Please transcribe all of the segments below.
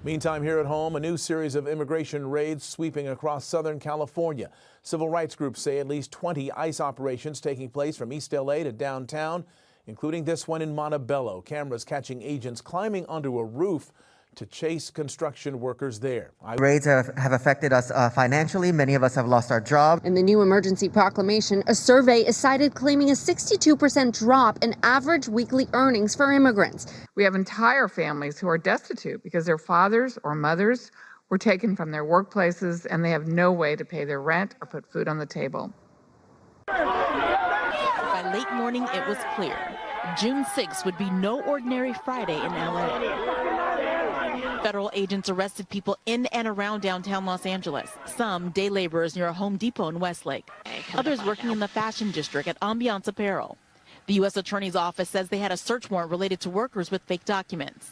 Meantime, here at home, a new series of immigration raids sweeping across Southern California. Civil rights groups say at least 20 ICE operations taking place from East LA to downtown, including this one in Montebello. Cameras catching agents climbing onto a roof to chase construction workers there. Raids have affected us financially. Many of us have lost our jobs. In the new emergency proclamation, a survey is cited claiming a 62% drop in average weekly earnings for immigrants. We have entire families who are destitute because their fathers or mothers were taken from their workplaces and they have no way to pay their rent or put food on the table. By late morning, it was clear. June 6th would be no ordinary Friday in LA. Federal agents arrested people in and around downtown Los Angeles, some day laborers near a Home Depot in Westlake, others working in the fashion district at Ambiance Apparel. The U.S. Attorney's Office says they had a search warrant related to workers with fake documents.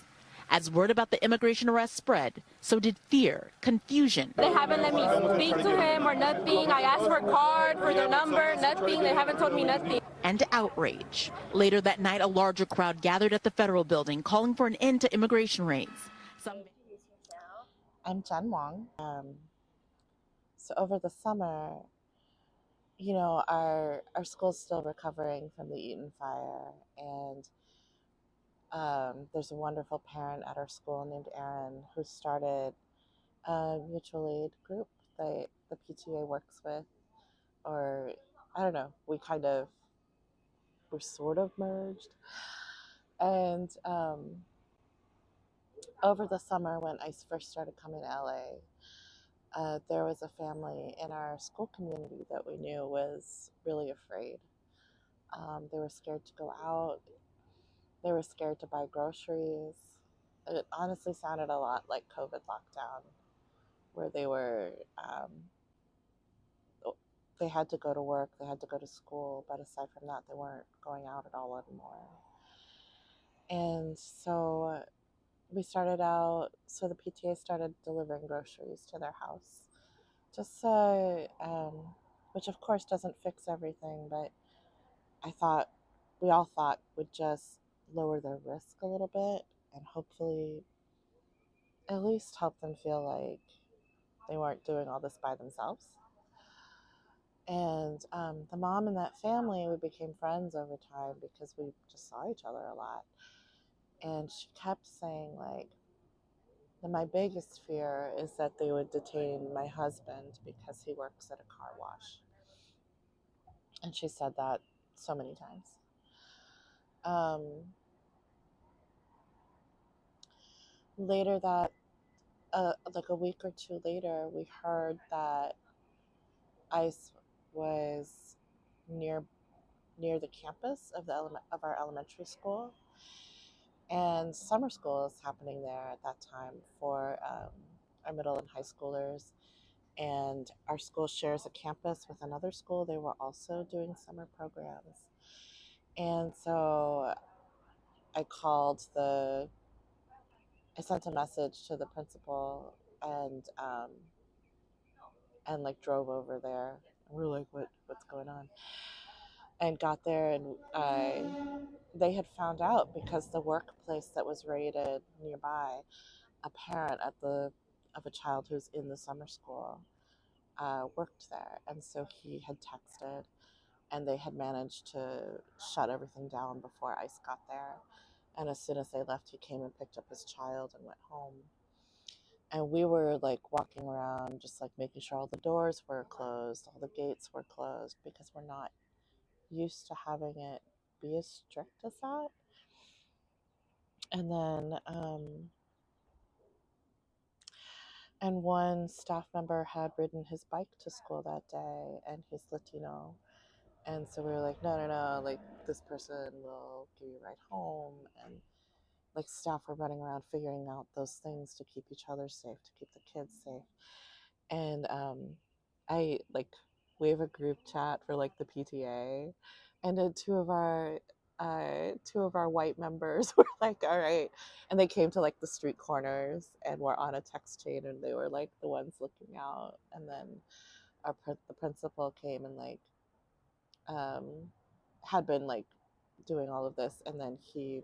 As word about the immigration arrest spread, so did fear, confusion. They haven't let me speak to him or nothing. I asked for a card, for their number, nothing. They haven't told me nothing. And outrage. Later that night, a larger crowd gathered at the federal building calling for an end to immigration raids. I'm Jen Wong. So over the summer, you know, our school's still recovering from the Eaton fire, and there's a wonderful parent at our school named Erin who started a mutual aid group that the PTA works with, or I don't know, we're sort of merged. And over the summer when I first started coming to LA, there was a family in our school community that we knew was really afraid. They were scared to go out. They were scared to buy groceries. It honestly sounded a lot like COVID lockdown, where they were, they had to go to work, they had to go to school, but aside from that, they weren't going out at all anymore. And so we started out, so the PTA started delivering groceries to their house. Just, which of course doesn't fix everything, but we all thought would just lower their risk a little bit and hopefully at least help them feel like they weren't doing all this by themselves. And the mom in that family, we became friends over time because we just saw each other a lot. And she kept saying, like, my biggest fear is that they would detain my husband because he works at a car wash. And she said that so many times. Later that, like a week or two later, we heard that ICE was near the campus of our elementary school, and summer school is happening there at that time for our middle and high schoolers. And our school shares a campus with another school. They were also doing summer programs, and so I sent a message to the principal and like drove over there. We were like, what's going on? And got there, and they had found out because the workplace that was raided nearby, a parent of a child who's in the summer school worked there, and so he had texted, and they had managed to shut everything down before ICE got there. And as soon as they left, he came and picked up his child and went home. And we were like walking around, just like making sure all the doors were closed, all the gates were closed, because we're not used to having it be as strict as that. And then, and one staff member had ridden his bike to school that day, and he's Latino. And so we were like, no, like this person will give you a ride home. And like staff were running around figuring out those things to keep each other safe, to keep the kids safe. And we have a group chat for like the PTA, and then two of our white members were like, all right, and they came to like the street corners and were on a text chain, and they were like the ones looking out. And then the principal came and like had been like doing all of this, and then he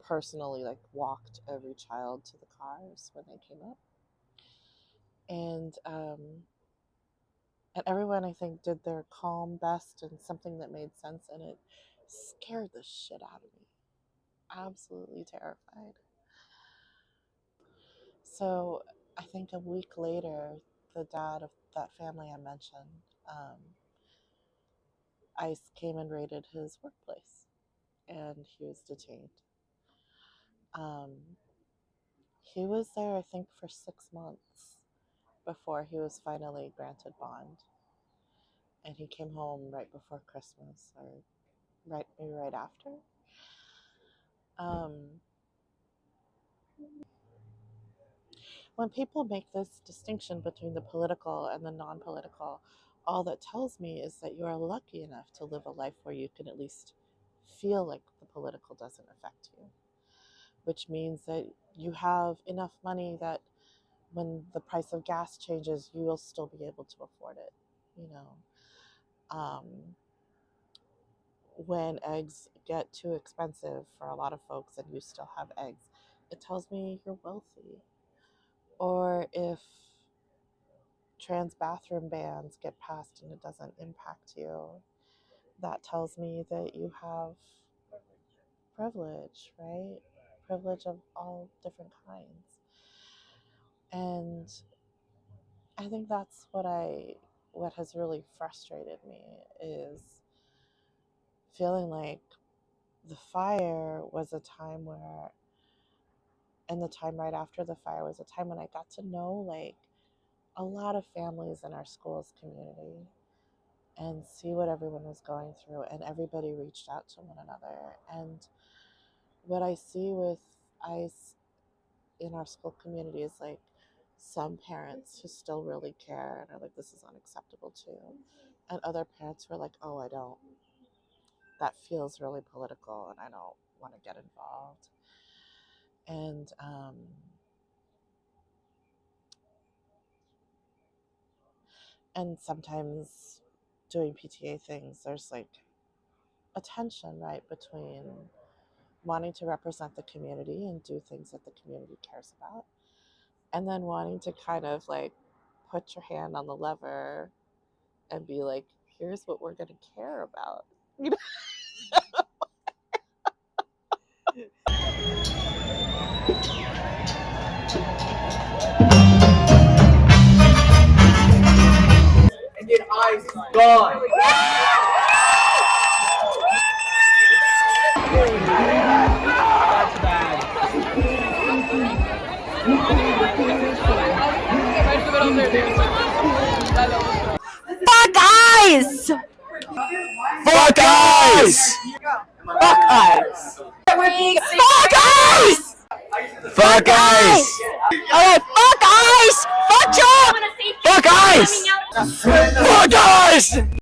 personally like walked every child to the cars when they came up. And everyone, I think, did their calm best and something that made sense, and it scared the shit out of me. Absolutely terrified. So I think a week later, the dad of that family I mentioned, ICE came and raided his workplace, and he was detained. He was there, I think, for 6 months before he was finally granted bond. And he came home right before Christmas, or maybe right after. When people make this distinction between the political and the non-political, all that tells me is that you are lucky enough to live a life where you can at least feel like the political doesn't affect you, which means that you have enough money that when the price of gas changes, you will still be able to afford it. When eggs get too expensive for a lot of folks and you still have eggs, it tells me you're wealthy. Or if trans bathroom bans get passed and it doesn't impact you, that tells me that you have privilege, right? Privilege of all different kinds. And I think that's what has really frustrated me, is feeling like the fire was a time where, and the time right after the fire was a time when I got to know like a lot of families in our school's community and see what everyone was going through, and everybody reached out to one another. And what I see with ICE in our school community is like some parents who still really care and are like, this is unacceptable too. And other parents who are like, oh, I don't, that feels really political and I don't want to get involved. And sometimes doing PTA things, there's like a tension, right, between wanting to represent the community and do things that the community cares about, and then wanting to kind of like put your hand on the lever and be like, here's what we're going to care about. You know? And then ICE is gone. That's bad. Fuck ICE! Fuck ICE! Fuck ICE! Fuck ICE! Fuck ICE! Okay, fuck ICE! Fuck Trump! Fuck ICE! Fuck ICE!